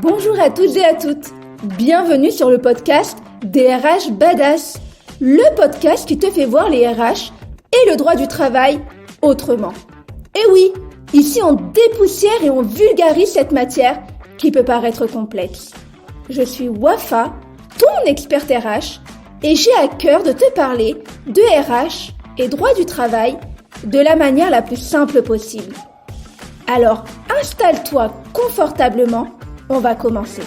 Bonjour à toutes et à toutes, bienvenue sur le podcast des RH Badass, le podcast qui te fait voir les RH et le droit du travail autrement. Et oui, ici on dépoussière et on vulgarise cette matière qui peut paraître complexe. Je suis Wafa, ton experte RH, et j'ai à cœur de te parler de RH et droit du travail de la manière la plus simple possible. Alors, installe-toi confortablement, on va commencer.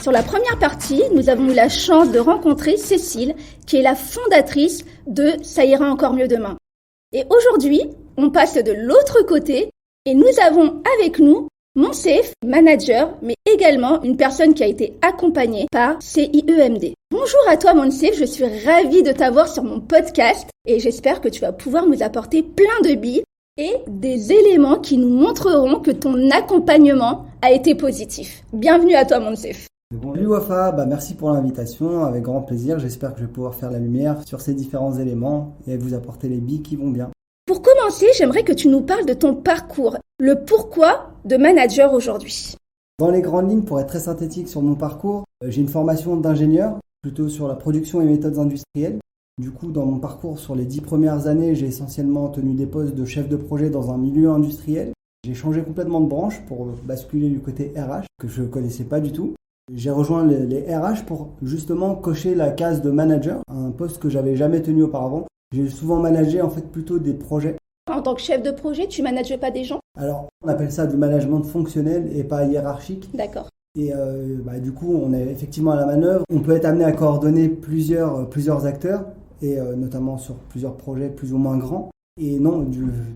Sur la première partie, nous avons eu la chance de rencontrer Cécile, qui est la fondatrice de Ça ira encore mieux demain. Et aujourd'hui, on passe de l'autre côté et nous avons avec nous Moncef, manager, mais également une personne qui a été accompagnée par CIEMD. Bonjour à toi Moncef, je suis ravie de t'avoir sur mon podcast et j'espère que tu vas pouvoir nous apporter plein de billes et des éléments qui nous montreront que ton accompagnement a été positif. Bienvenue à toi Moncef. Bonjour Wafa, merci pour l'invitation, avec grand plaisir. J'espère que je vais pouvoir faire la lumière sur ces différents éléments et vous apporter les billes qui vont bien. Pour commencer, j'aimerais que tu nous parles de ton parcours, le pourquoi de manager aujourd'hui. Dans les grandes lignes, pour être très synthétique sur mon parcours, j'ai une formation d'ingénieur, plutôt sur la production et méthodes industrielles. Du coup, dans mon parcours, sur les 10 premières années, j'ai essentiellement tenu des postes de chef de projet dans un milieu industriel. J'ai changé complètement de branche pour basculer du côté RH, que je ne connaissais pas du tout. J'ai rejoint les RH pour justement cocher la case de manager, un poste que j'avais jamais tenu auparavant. J'ai souvent managé en fait plutôt des projets. En tant que chef de projet, tu manages pas des gens ? Alors, on appelle ça du management fonctionnel et pas hiérarchique. D'accord. Et du coup, on est effectivement à la manœuvre. On peut être amené à coordonner plusieurs acteurs, et notamment sur plusieurs projets plus ou moins grands. Et non,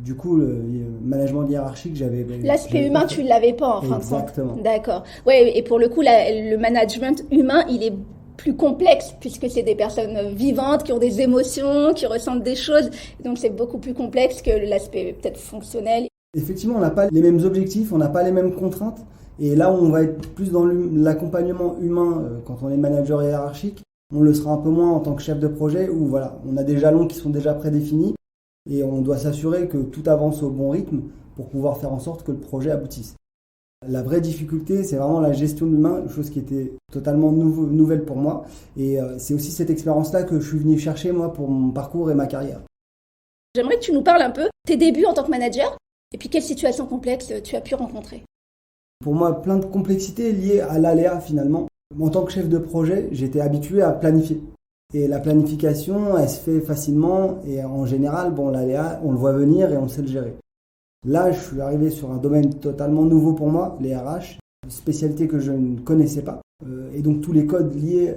du coup, le management hiérarchique, L'aspect humain, tu ne l'avais pas en fin de compte. Exactement. D'accord. Ouais, et pour le coup, le management humain, il est plus complexe puisque c'est des personnes vivantes qui ont des émotions, qui ressentent des choses. Donc, c'est beaucoup plus complexe que l'aspect peut-être fonctionnel. Effectivement, on n'a pas les mêmes objectifs, on n'a pas les mêmes contraintes. Et là où on va être plus dans l'accompagnement humain quand on est manager hiérarchique, on le sera un peu moins en tant que chef de projet où voilà, on a des jalons qui sont déjà prédéfinis et on doit s'assurer que tout avance au bon rythme pour pouvoir faire en sorte que le projet aboutisse. La vraie difficulté, c'est vraiment la gestion de l'humain, une chose qui était totalement nouvelle pour moi. Et c'est aussi cette expérience-là que je suis venu chercher moi pour mon parcours et ma carrière. J'aimerais que tu nous parles un peu tes débuts en tant que manager et puis quelles situations complexes tu as pu rencontrer. Pour moi, plein de complexités liées à l'aléa finalement. En tant que chef de projet, j'étais habitué à planifier. Et la planification, elle se fait facilement et en général, l'aléa, on le voit venir et on sait le gérer. Là, je suis arrivé sur un domaine totalement nouveau pour moi, les RH, une spécialité que je ne connaissais pas. Et donc tous les codes liés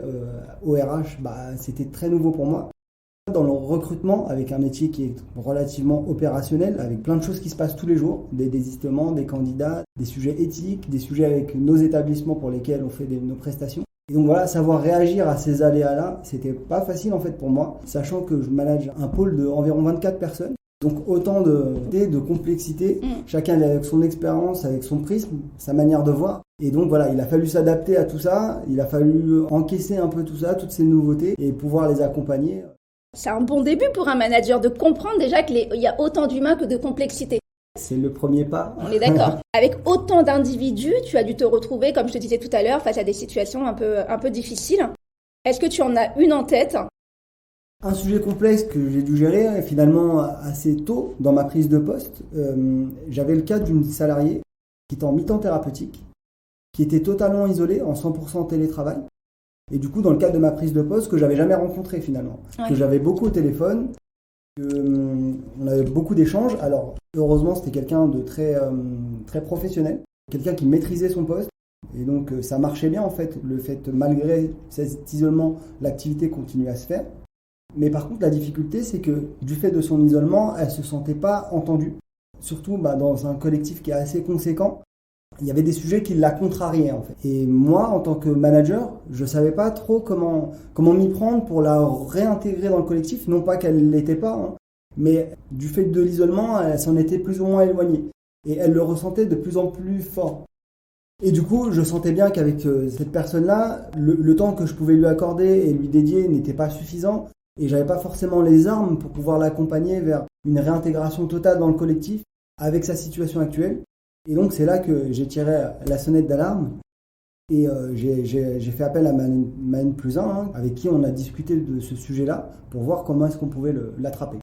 au RH, c'était très nouveau pour moi. Dans le recrutement, avec un métier qui est relativement opérationnel, avec plein de choses qui se passent tous les jours, des désistements, des candidats, des sujets éthiques, des sujets avec nos établissements pour lesquels on fait nos prestations. Et donc voilà, savoir réagir à ces aléas-là, c'était pas facile en fait pour moi, sachant que je manage un pôle d'environ 24 personnes. Donc autant de complexité, chacun avec son expérience, avec son prisme, sa manière de voir. Et donc voilà, il a fallu s'adapter à tout ça, il a fallu encaisser un peu tout ça, toutes ces nouveautés et pouvoir les accompagner. C'est un bon début pour un manager de comprendre déjà qu'il y a autant d'humains que de complexité. C'est le premier pas. On est d'accord. Avec autant d'individus, tu as dû te retrouver, comme je te disais tout à l'heure, face à des situations un peu difficiles. Est-ce que tu en as une en tête ? Un sujet complexe que j'ai dû gérer finalement assez tôt dans ma prise de poste. J'avais le cas d'une salariée qui était en mi-temps thérapeutique, qui était totalement isolée, en 100% télétravail. Et du coup, dans le cadre de ma prise de poste, que j'avais jamais rencontré finalement, que j'avais beaucoup au téléphone, on avait beaucoup d'échanges. Alors, heureusement, c'était quelqu'un de très professionnel, quelqu'un qui maîtrisait son poste. Et donc, ça marchait bien en fait, le fait, malgré cet isolement, l'activité continuait à se faire. Mais par contre, la difficulté, c'est que du fait de son isolement, elle ne se sentait pas entendue. Surtout dans un collectif qui est assez conséquent. Il y avait des sujets qui la contrariaient en fait. Et moi, en tant que manager, je ne savais pas trop comment m'y prendre pour la réintégrer dans le collectif. Non pas qu'elle ne l'était pas, mais du fait de l'isolement, elle s'en était plus ou moins éloignée. Et elle le ressentait de plus en plus fort. Et du coup, je sentais bien qu'avec cette personne-là, le temps que je pouvais lui accorder et lui dédier n'était pas suffisant. Et j'avais pas forcément les armes pour pouvoir l'accompagner vers une réintégration totale dans le collectif avec sa situation actuelle. Et donc c'est là que j'ai tiré la sonnette d'alarme et j'ai fait appel à ma N+1 avec qui on a discuté de ce sujet-là pour voir comment est-ce qu'on pouvait l'attraper.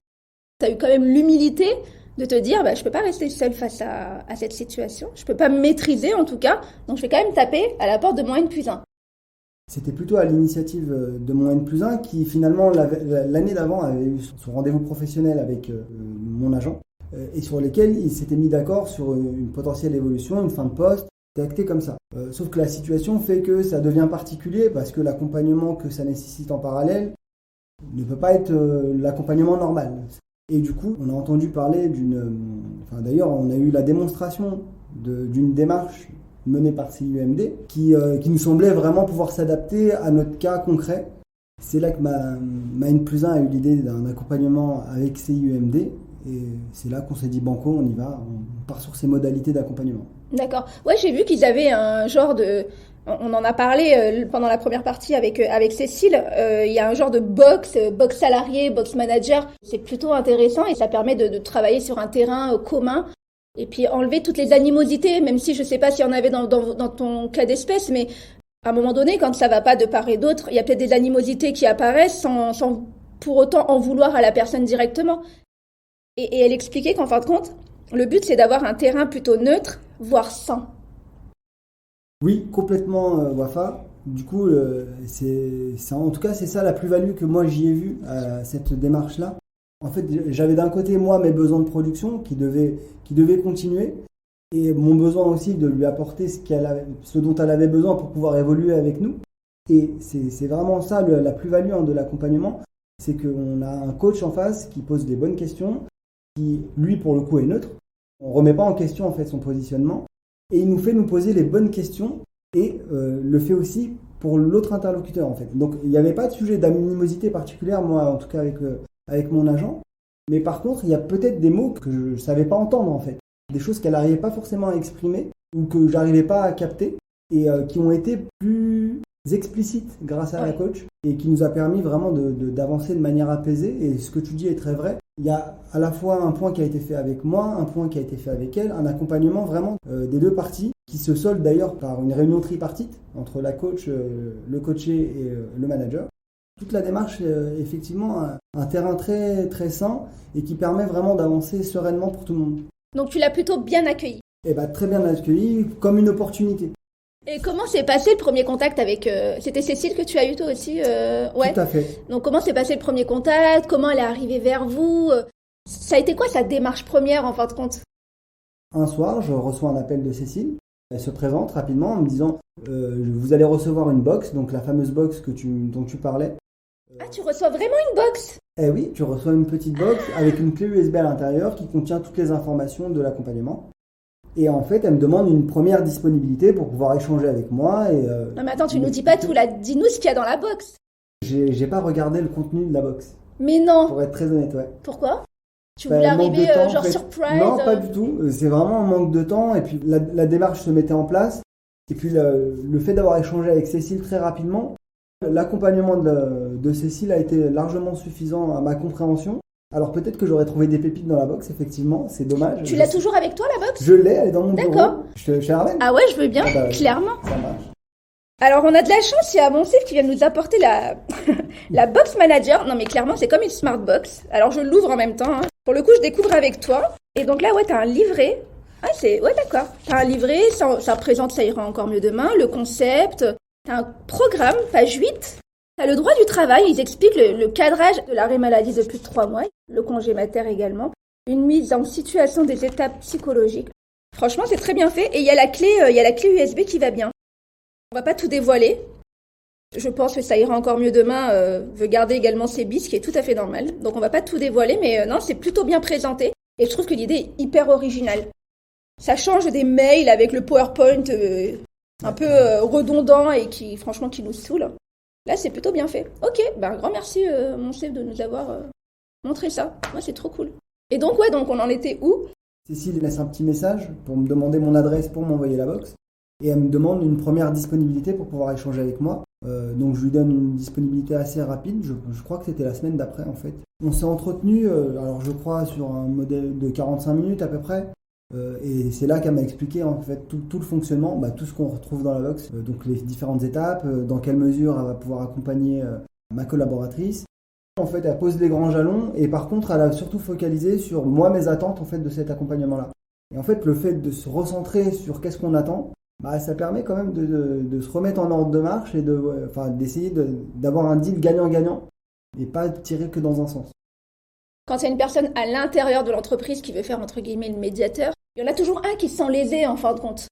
Tu as eu quand même l'humilité de te dire je peux pas rester seule face à cette situation, je peux pas me maîtriser en tout cas, donc je vais quand même taper à la porte de mon N+1. C'était plutôt à l'initiative de mon N+1 qui finalement l'année d'avant avait eu son rendez-vous professionnel avec mon agent et sur lesquels il s'était mis d'accord sur une potentielle évolution, une fin de poste, c'était acté comme ça. Sauf que la situation fait que ça devient particulier parce que l'accompagnement que ça nécessite en parallèle ne peut pas être l'accompagnement normal. Et du coup, on a entendu parler d'ailleurs, on a eu la démonstration d'une démarche menée par CIUMD qui nous semblait vraiment pouvoir s'adapter à notre cas concret. C'est là que ma N+1 a eu l'idée d'un accompagnement avec CIUMD et c'est là qu'on s'est dit banco, on y va, on part sur ces modalités d'accompagnement. D'accord. Ouais, j'ai vu qu'ils avaient un genre de... On en a parlé pendant la première partie avec Cécile. Il y a un genre de box salarié, box manager. C'est plutôt intéressant et ça permet de travailler sur un terrain commun. Et puis enlever toutes les animosités, même si je sais pas s'il y en avait dans ton cas d'espèce, mais à un moment donné, quand ça va pas de part et d'autre, il y a peut-être des animosités qui apparaissent sans pour autant en vouloir à la personne directement. Et elle expliquait qu'en fin de compte, le but c'est d'avoir un terrain plutôt neutre, voire sain. Oui, complètement, Wafa. Du coup, en tout cas, c'est ça la plus-value que moi j'y ai vue à cette démarche-là. En fait, j'avais d'un côté, moi, mes besoins de production qui devaient continuer et mon besoin aussi de lui apporter ce dont elle avait besoin pour pouvoir évoluer avec nous. Et c'est vraiment ça la plus-value de l'accompagnement, c'est qu'on a un coach en face qui pose des bonnes questions, qui, lui, pour le coup, est neutre. On ne remet pas en question, en fait, son positionnement. Et il nous fait nous poser les bonnes questions et le fait aussi pour l'autre interlocuteur, en fait. Donc, il n'y avait pas de sujet d'animosité particulière, moi, en tout cas, avec mon agent. Mais par contre, il y a peut-être des mots que je ne savais pas entendre, en fait. Des choses qu'elle n'arrivait pas forcément à exprimer ou que j'arrivais pas à capter et qui ont été plus explicites grâce à la coach et qui nous a permis vraiment d'avancer de manière apaisée. Et ce que tu dis est très vrai. Il y a à la fois un point qui a été fait avec moi, un point qui a été fait avec elle, un accompagnement vraiment des deux parties qui se solde d'ailleurs par une réunion tripartite entre la coach, le coaché et le manager. Toute la démarche est effectivement un terrain très, très sain et qui permet vraiment d'avancer sereinement pour tout le monde. Donc tu l'as plutôt bien accueilli. Très bien accueilli, comme une opportunité. Et comment s'est passé le premier contact avec... C'était Cécile que tu as eu toi aussi ouais. Tout à fait. Donc comment s'est passé le premier contact? Comment elle est arrivée vers vous? Ça a été quoi sa démarche première en fin de compte? Un soir, je reçois un appel de Cécile. Elle se présente rapidement en me disant vous allez recevoir une box, donc la fameuse box dont tu parlais. Ah, tu reçois vraiment une box? Eh oui, tu reçois une petite box avec une clé USB à l'intérieur qui contient toutes les informations de l'accompagnement. Et en fait, elle me demande une première disponibilité pour pouvoir échanger avec moi. Non mais attends, tu nous dis pas tout là, dis-nous ce qu'il y a dans la box. J'ai pas regardé le contenu de la box. Mais non. Pour être très honnête, ouais. Pourquoi? Tu voulais arriver genre surprise? Non, pas du tout. C'est vraiment un manque de temps. Et puis la démarche se mettait en place. Et puis le fait d'avoir échangé avec Cécile très rapidement, l'accompagnement de Cécile a été largement suffisant à ma compréhension. Alors peut-être que j'aurais trouvé des pépites dans la box, effectivement, c'est dommage. Tu l'as toujours avec toi la box? Je l'ai, elle est dans mon bureau. D'accord. Je la ramène. Ah ouais, je veux bien, clairement. Ça marche. Alors on a de la chance, il y a Moncef qui vient nous apporter la box manager. Non mais clairement c'est comme une smart box. Alors je l'ouvre en même temps. Hein. Pour le coup je découvre avec toi. Et donc là ouais t'as un livret. Ah ouais d'accord. T'as un livret, ça présente Ça ira encore mieux demain, le concept. T'as un programme, page 8. T'as le droit du travail, ils expliquent le cadrage de l'arrêt maladie de plus de 3 mois, le congé mater également, une mise en situation des étapes psychologiques. Franchement, c'est très bien fait et il y a la clé USB qui va bien. On va pas tout dévoiler. Je pense que Ça ira encore mieux demain veut garder également ses bis, ce qui est tout à fait normal. Donc on va pas tout dévoiler, mais non, c'est plutôt bien présenté et je trouve que l'idée est hyper originale. Ça change des mails avec le PowerPoint un peu redondant et qui nous saoule. Là, c'est plutôt bien fait. Ok, un grand merci, mon chef, de nous avoir montré ça. Moi, c'est trop cool. Et donc, donc on en était où? Cécile laisse un petit message pour me demander mon adresse pour m'envoyer la box. Et elle me demande une première disponibilité pour pouvoir échanger avec moi. Donc je lui donne une disponibilité assez rapide, je crois que c'était la semaine d'après en fait. On s'est entretenu, alors je crois sur un modèle de 45 minutes à peu près, et c'est là qu'elle m'a expliqué en fait tout le fonctionnement, tout ce qu'on retrouve dans la box, donc les différentes étapes, dans quelle mesure elle va pouvoir accompagner ma collaboratrice. En fait, elle pose les grands jalons, et par contre elle a surtout focalisé sur moi, mes attentes en fait de cet accompagnement-là. Et en fait, le fait de se recentrer sur qu'est-ce qu'on attend, ça permet quand même de se remettre en ordre de marche et d'essayer d'avoir un deal gagnant-gagnant et pas tirer que dans un sens. Quand il y a une personne à l'intérieur de l'entreprise qui veut faire entre guillemets le médiateur, il y en a toujours un qui se sent lésé en fin de compte.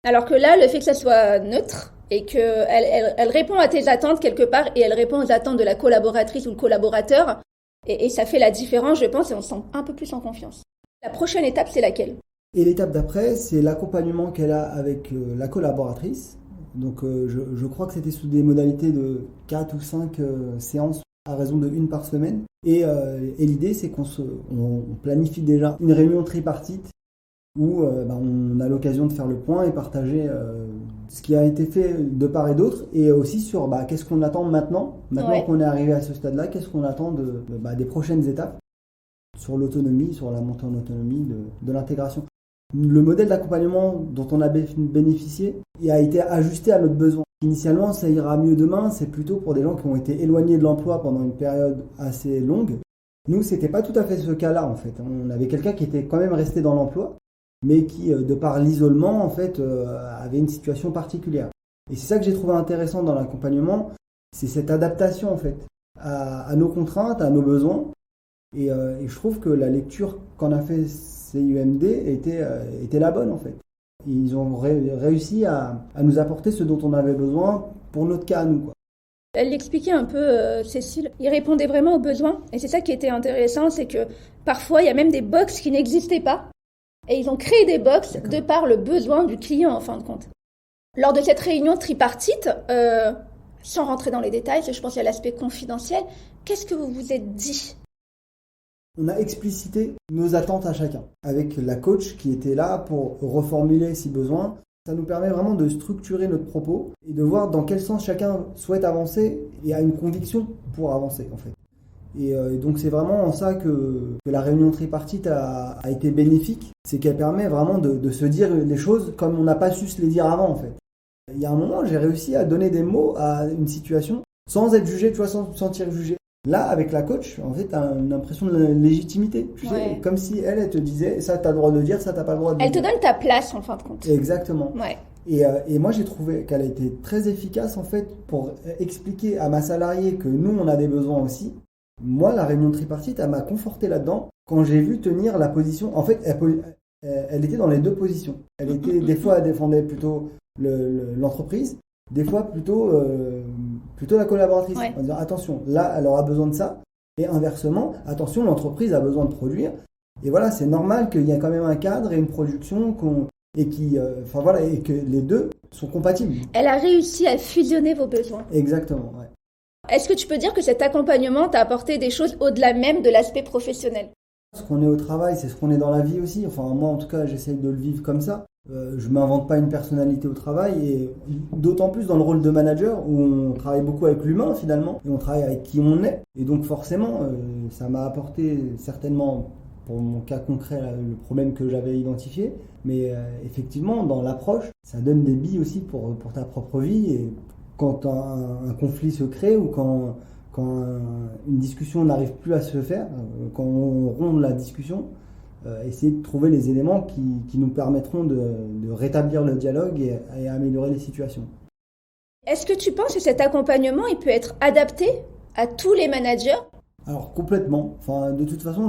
Alors que là, le fait que ça soit neutre et qu'elle répond à tes attentes quelque part et elle répond aux attentes de la collaboratrice ou le collaborateur, et ça fait la différence, je pense, et on se sent un peu plus en confiance. La prochaine étape, c'est laquelle ? Et l'étape d'après, c'est l'accompagnement qu'elle a avec la collaboratrice. Donc je crois que c'était sous des modalités de 4 ou 5 séances à raison de 1 par semaine. Et l'idée, c'est qu'on planifie déjà une réunion tripartite où on a l'occasion de faire le point et partager ce qui a été fait de part et d'autre, et aussi sur qu'est-ce qu'on attend maintenant qu'on est arrivé à ce stade-là, qu'est-ce qu'on attend des prochaines étapes sur l'autonomie, sur la montée en autonomie de l'intégration. Le modèle d'accompagnement dont on a bénéficié a été ajusté à notre besoin. Initialement, ça ira mieux demain, c'est plutôt pour des gens qui ont été éloignés de l'emploi pendant une période assez longue. Nous, c'était pas tout à fait ce cas-là, en fait. On avait quelqu'un qui était quand même resté dans l'emploi, mais qui, de par l'isolement, en fait, avait une situation particulière. Et c'est ça que j'ai trouvé intéressant dans l'accompagnement, c'est cette adaptation, en fait, à nos contraintes, à nos besoins. Et je trouve que la lecture qu'en a fait CUMD était la bonne en fait. Ils ont réussi à nous apporter ce dont on avait besoin pour notre cas à nous, quoi. Elle l'expliquait un peu, Cécile. Il répondait vraiment aux besoins. Et c'est ça qui était intéressant, c'est que parfois il y a même des box qui n'existaient pas. Et ils ont créé des box de par le besoin du client en fin de compte. Lors de cette réunion tripartite, sans rentrer dans les détails, je pense qu'il y a l'aspect confidentiel, qu'est-ce que vous vous êtes dit ? On a explicité nos attentes à chacun, avec la coach qui était là pour reformuler si besoin. Ça nous permet vraiment de structurer notre propos et de voir dans quel sens chacun souhaite avancer et a une conviction pour avancer en fait. Et donc c'est vraiment en ça que la réunion tripartite a été bénéfique, c'est qu'elle permet vraiment de se dire les choses comme on n'a pas su se les dire avant en fait. Il y a un moment, j'ai réussi à donner des mots à une situation sans être jugé, tu vois, sans me sentir jugé. Là, avec la coach, en fait, t'as une impression de légitimité. Tu sais, comme si elle te disait, ça t'as le droit de dire, ça t'as pas le droit de dire. Elle te donne ta place, en fin de compte. Exactement. Ouais. Et moi, j'ai trouvé qu'elle a été très efficace, en fait, pour expliquer à ma salariée que nous, on a des besoins aussi. Moi, la réunion tripartite, elle m'a conforté là-dedans. Quand j'ai vu tenir la position, en fait, elle était dans les deux positions. Elle était, des fois, elle défendait plutôt l'entreprise. Des fois, plutôt la collaboratrice. Ouais. En disant, attention, là, elle aura besoin de ça. Et inversement, attention, l'entreprise a besoin de produire. Et voilà, c'est normal qu'il y ait quand même un cadre et une production et que les deux sont compatibles. Elle a réussi à fusionner vos besoins. Exactement, ouais. Est-ce que tu peux dire que cet accompagnement t'a apporté des choses au-delà même de l'aspect professionnel ? Ce qu'on est au travail, c'est ce qu'on est dans la vie aussi. Enfin, moi, en tout cas, j'essaye de le vivre comme ça. Je ne m'invente pas une personnalité au travail, et d'autant plus dans le rôle de manager où on travaille beaucoup avec l'humain finalement, et on travaille avec qui on est. Et donc forcément, ça m'a apporté certainement, pour mon cas concret, le problème que j'avais identifié. Mais effectivement, dans l'approche, ça donne des billes aussi pour ta propre vie. Et quand un conflit se crée ou quand une discussion n'arrive plus à se faire, quand on rompt la discussion, essayer de trouver les éléments qui nous permettront de rétablir le dialogue et améliorer les situations. Est-ce que tu penses que cet accompagnement il peut être adapté à tous les managers ? Alors complètement. Enfin, de toute façon,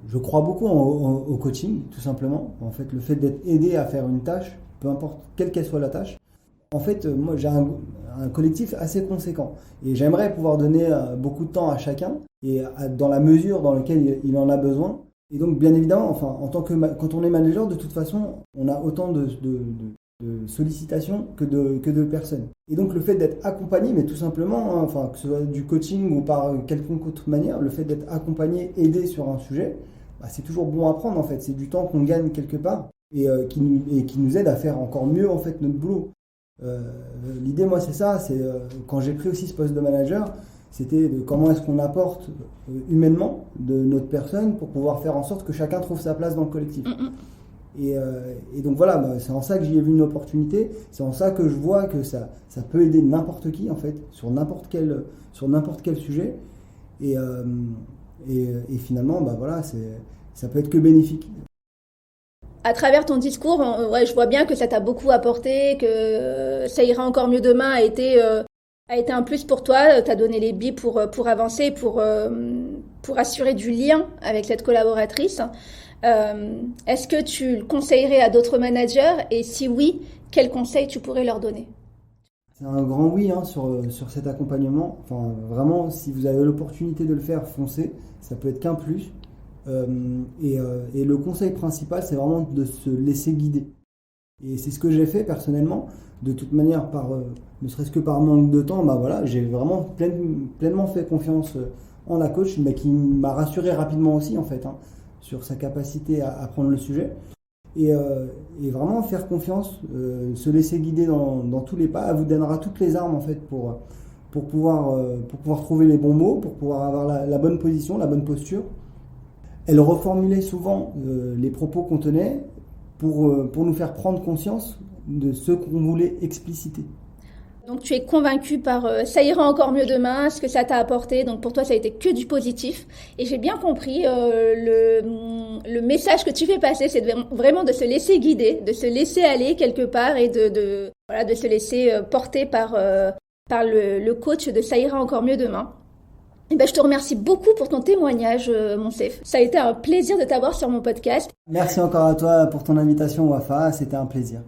je crois beaucoup au coaching, tout simplement. En fait, le fait d'être aidé à faire une tâche, peu importe quelle qu'elle soit la tâche. En fait, moi, j'ai un collectif assez conséquent. Et j'aimerais pouvoir donner beaucoup de temps à chacun, et dans la mesure dans laquelle il en a besoin. Et donc, bien évidemment, enfin, quand on est manager, de toute façon, on a autant de sollicitations que de personnes. Et donc, le fait d'être accompagné, mais tout simplement, enfin, que ce soit du coaching ou par quelconque autre manière, le fait d'être accompagné, aidé sur un sujet, c'est toujours bon à prendre, en fait. C'est du temps qu'on gagne quelque part et qui nous aide à faire encore mieux, en fait, notre boulot. L'idée, moi, c'est ça. C'est quand j'ai pris aussi ce poste de manager, c'était de comment est-ce qu'on apporte humainement de notre personne pour pouvoir faire en sorte que chacun trouve sa place dans le collectif. Et donc voilà, c'est en ça que j'y ai vu une opportunité. C'est en ça que je vois que ça peut aider n'importe qui en fait, sur n'importe quel sujet. Et finalement, voilà, ça peut être que bénéfique. À travers ton discours, je vois bien que ça t'a beaucoup apporté, que ça ira encore mieux demain a été un plus pour toi. T'as donné les billes pour avancer, pour assurer du lien avec cette collaboratrice. Est-ce que tu le conseillerais à d'autres managers? Et si oui, quels conseils tu pourrais leur donner? C'est un grand oui sur cet accompagnement. Enfin, vraiment, si vous avez l'opportunité de le faire, foncez. Ça peut être qu'un plus. Et le conseil principal, c'est vraiment de se laisser guider. Et c'est ce que j'ai fait personnellement. De toute manière, ne serait-ce que par manque de temps, voilà, j'ai vraiment pleinement fait confiance en la coach, mais qui m'a rassuré rapidement aussi en fait, sur sa capacité à prendre le sujet. Et vraiment faire confiance, se laisser guider dans tous les pas, elle vous donnera toutes les armes en fait pour pouvoir trouver les bons mots, pour pouvoir avoir la bonne position, la bonne posture. Elle reformulait souvent les propos qu'on tenait pour nous faire prendre conscience de ce qu'on voulait expliciter. Donc tu es convaincu par ça ira encore mieux demain, ce que ça t'a apporté. Donc pour toi, ça a été que du positif. Et j'ai bien compris le message que tu fais passer, c'est vraiment de se laisser guider, de se laisser aller quelque part et de se laisser porter par le coach de ça ira encore mieux demain. Et je te remercie beaucoup pour ton témoignage, Monsef. Ça a été un plaisir de t'avoir sur mon podcast. Merci encore à toi pour ton invitation, Wafa. C'était un plaisir.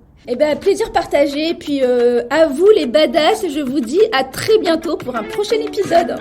Plaisir partagé. Puis à vous les badass, je vous dis à très bientôt pour un prochain épisode.